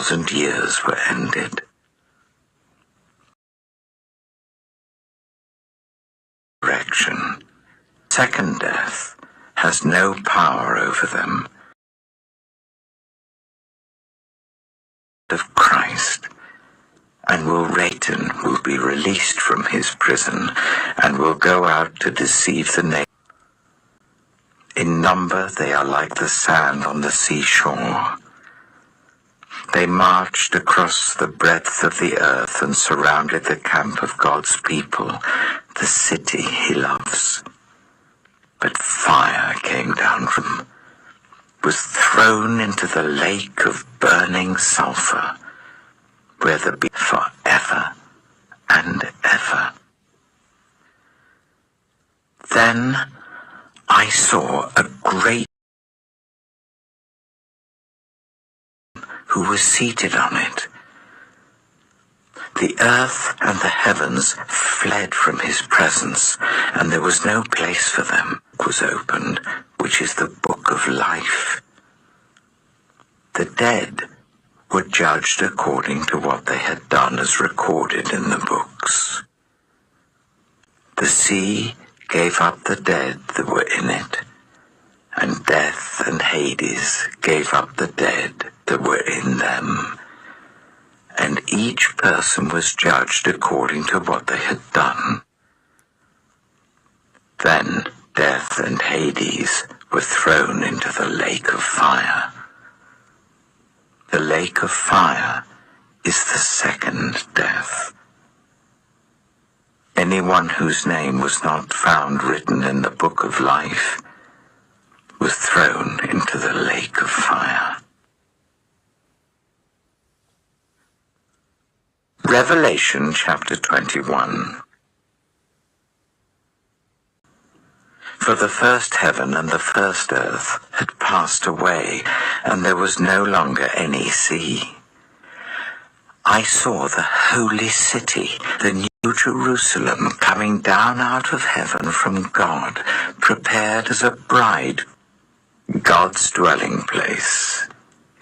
1,000 years were ended. Resurrection. Second death has no power over them. Of Christ, and Satan will be released from his prison and will go out to deceive the nations. In number they are like the sand on the seashore. They marched across the breadth of the earth and surrounded the camp of God's people, the city he loves. But fire came down from, was thrown into the lake of burning sulfur, where there be forever and ever. Then I saw a great who was seated on it. The earth and the heavens fled from his presence, and there was no place for them. It was opened, which is the book of life. The dead were judged according to what they had done as recorded in the books. The sea gave up the dead that were in it, and death and Hades gave up the dead that were in them, and each person was judged according to what they had done. Then death and Hades were thrown into the lake of fire. The lake of fire is the second death. Anyone whose name was not found written in the book of life was thrown into the lake of fire. Revelation chapter 21. For the first heaven and the first earth had passed away, and there was no longer any sea. I saw the holy city, the New Jerusalem, coming down out of heaven from God, prepared as a bride. God's dwelling place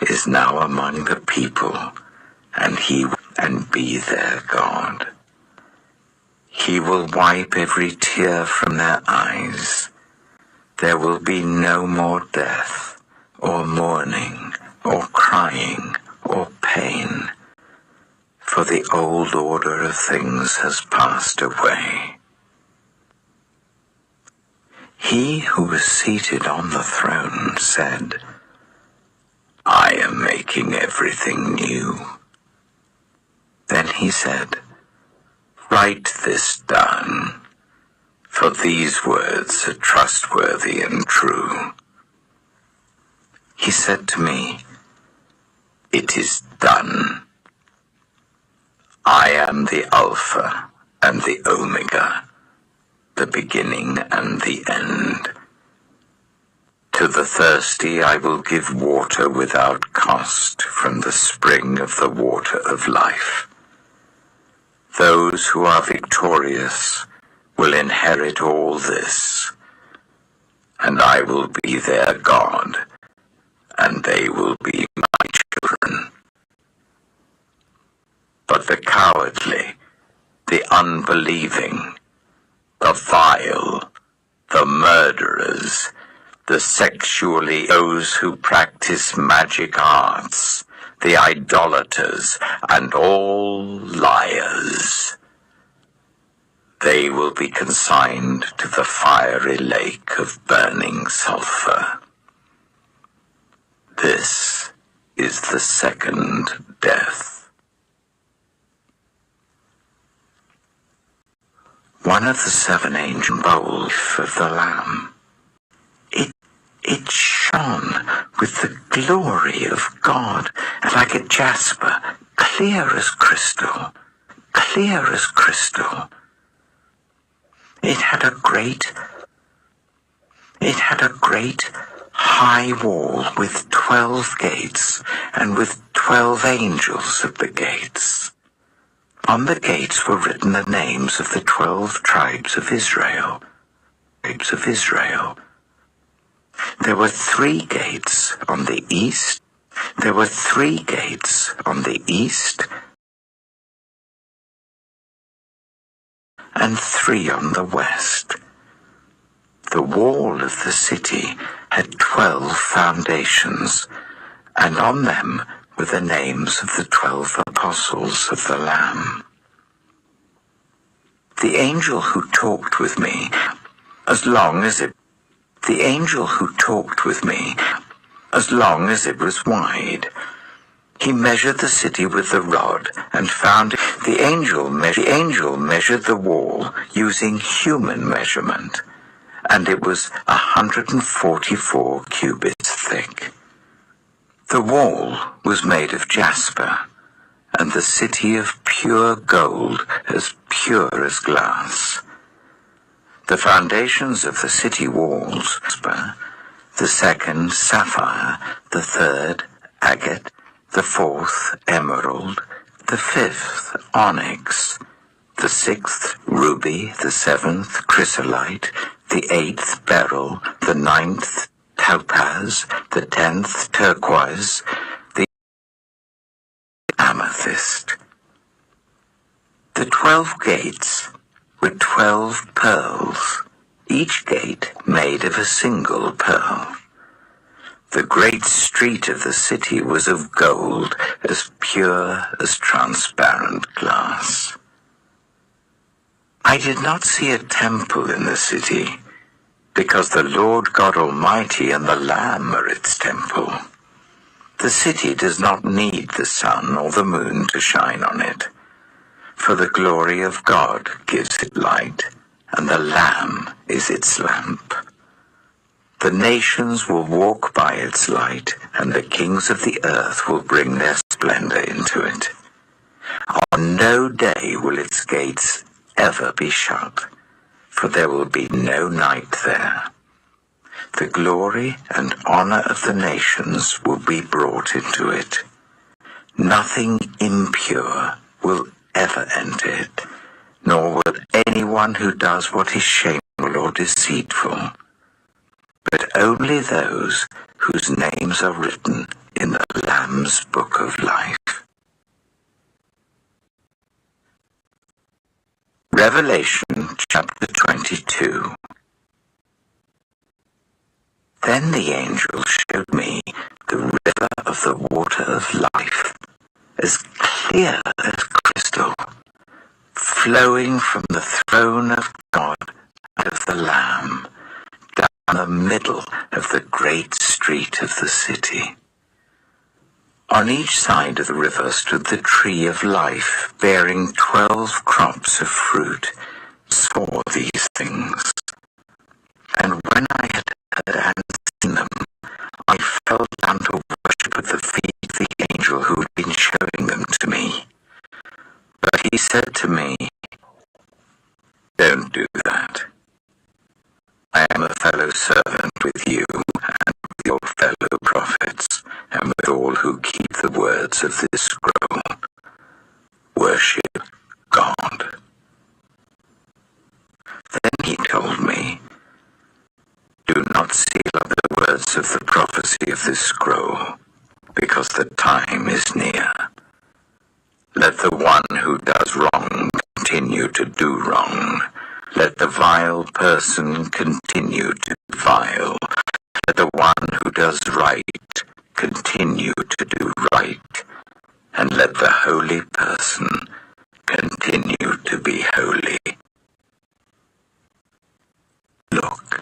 is now among the people, and he will be their God. He will wipe every tear from their eyes. There will be no more death, or mourning, or crying, or pain, for the old order of things has passed away. He who was seated on the throne said, I am making everything new. Then he said, Write this down, for these words are trustworthy and true. He said to me, It is done. I am the Alpha and the Omega, the beginning and the end. To the thirsty I will give water without cost from the spring of the water of life. Those who are victorious will inherit all this, and I will be their God, and they will be my children. But the cowardly, the unbelieving, the vile, the murderers, the sexually, those who practice magic arts, the idolaters, and all liars, they will be consigned to the fiery lake of burning sulfur. This is the second death. One of the seven angel bowls of the Lamb. It shone with the glory of God, like a jasper, clear as crystal, clear as crystal. It had a great high wall with 12 gates, and with 12 angels at the gates. On the gates were written the names of the 12 tribes of Israel. There were 3 gates on the east, There were 3 gates on the east and 3 on the west. The wall of the city had 12 foundations, and on them were the names of the 12 apostles of the Lamb. The angel who talked with me, as long as it was wide, he measured the city with the rod and found the angel measured the wall using human measurement, and it was 144 cubits thick. The wall was made of jasper, and the city of pure gold, as pure as glass. The foundations of the city walls, the second sapphire, the third agate, the fourth emerald, the fifth onyx, the sixth ruby, the seventh chrysolite, the eighth beryl, the ninth topaz, the 10th turquoise, the amethyst. The 12 gates were 12 pearls, each gate made of a single pearl. The great street of the city was of gold, as pure as transparent glass. I did not see a temple in the city, because the Lord God Almighty and the Lamb are its temple. The city does not need the sun or the moon to shine on it, for the glory of God gives it light, and the Lamb is its lamp. The nations will walk by its light, and the kings of the earth will bring their splendor into it. On no day will its gates ever be shut, for there will be no night there. The glory and honor of the nations will be brought into it. Nothing impure will ever enter it, nor will anyone who does what is shameful or deceitful, but only those whose names are written in the Lamb's book of life. Revelation chapter 22. Then the angel showed me the river of the water of life, as clear as crystal, flowing from the throne of God and of the Lamb, down the middle of the great street of the city. On each side of the river stood the tree of life, bearing 12 crops of fruit. I saw these things, and when I had heard and seen them, I fell down to worship at the feet of the angel who had been showing them to me. But he said to me, "Don't do that. I am a fellow servant with you and with your fellow prophets, and with all who keep the words of this scroll. Worship God." Then he told me, "Do not seal up the words of the prophecy of this scroll, because the time is near. Let the one who does wrong continue to do wrong. Let the vile person continue to be vile. Let the one who does right continue to do right. And let the holy person continue to be holy." Look,